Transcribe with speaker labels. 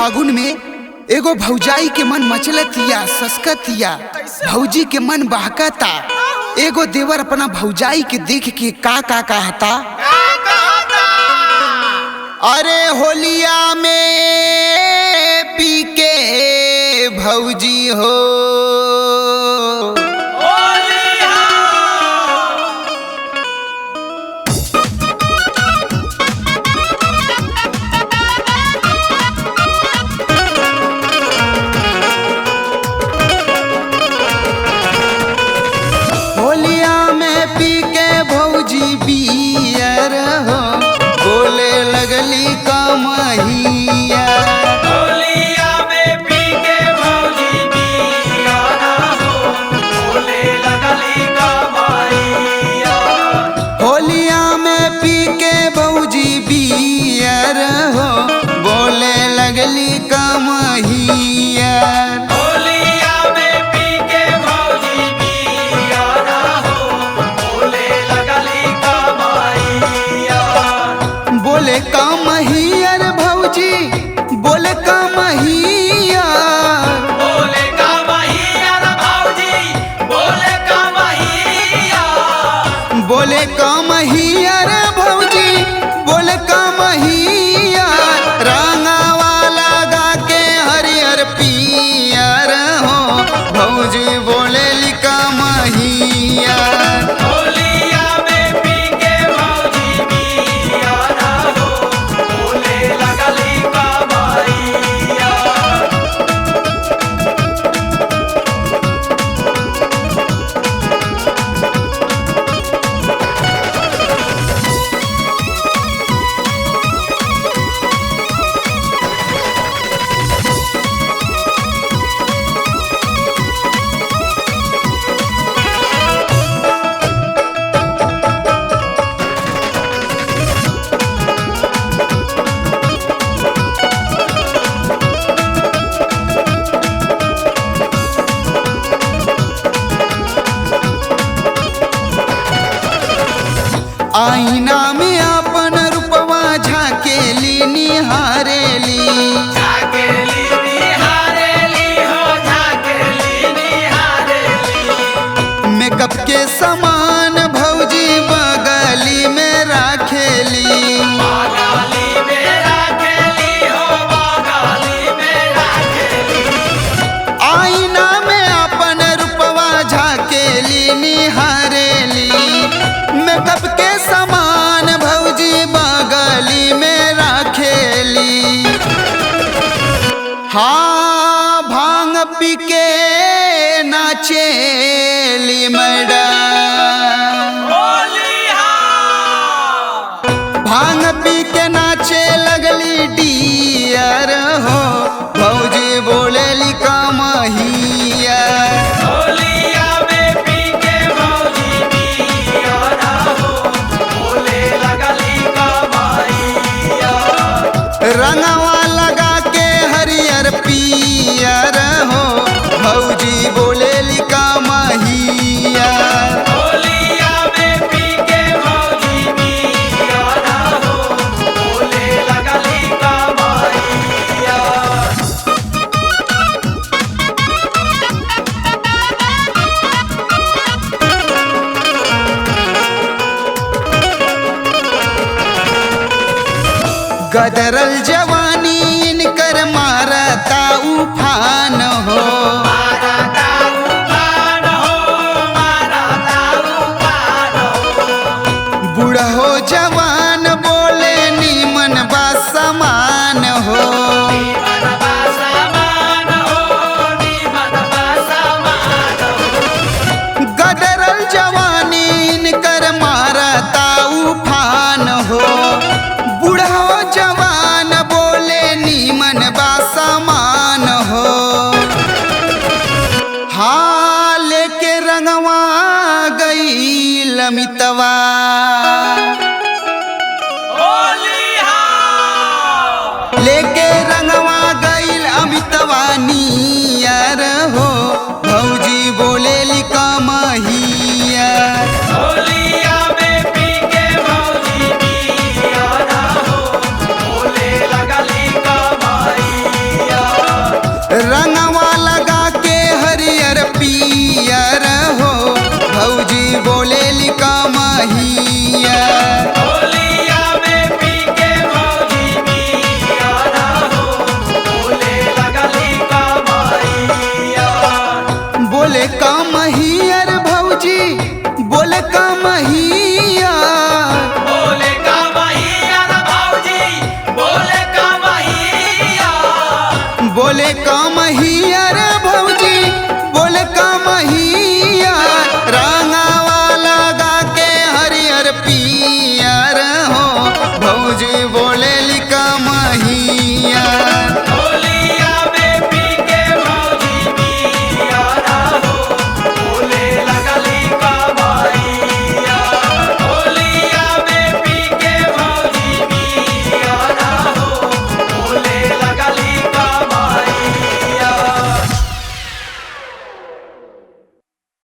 Speaker 1: फागुन में एगो भौजाई के मन मचलतिया ससकतिया, भौजी के मन बहकता। एगो देवर अपना भौजाई के देख के का कहता, अरे होलिया में पी के भौजी हो बियर हो बोले लगली कमहिया।
Speaker 2: होलिया में पी के भौजी बियर हो बोले लगली कमहिया।
Speaker 1: होलिया में पी के भौजी बियर हो बोले लगली कमहिया। बोले कमहियर भौजी बोले कमहियर,
Speaker 2: बोले कमहियर भौजी बोले कमहियर,
Speaker 1: बोले कमहियर भौजी बोले कमहियर। रंगावा लगा के हरियर पियर हो भौजी बोले ली कमहियर। आईना में अपन रूपवा झाकेली निहारेली,
Speaker 2: झाकेली निहारेली हो झाकेली निहारेली।
Speaker 1: मेकअप के सामान भौजी बगली में राखेली,
Speaker 2: बगली में राखेली हो बगली में राखेली।
Speaker 1: आईना में अपन रूपवा झाकेली निहारेली, मेकअप के सामान भौजी बगली में राखेली। हाँ भांग पी के नाचेली मैडम, भांग पी के नाचे लगली डियर हो भौजी बोलेली कमहिया। रंगवा लगा के हरियर पियर हो भौजी बोलेली कमहिया।
Speaker 2: होलिया में पी के भौजी बियर हो बोले लगली कमहिया।
Speaker 1: गदरल जवानी इनकर मारता उफान हो,
Speaker 2: मारता उफान हो मारता उफान हो।
Speaker 1: बूढ़ो जवान बोले नीमन बा समान हो,
Speaker 2: नीमन बा समान हो नीमन बा समान हो।
Speaker 1: गदरल जवानी इनकर मारता उफान हो, बूढ़ो जवान बोले ही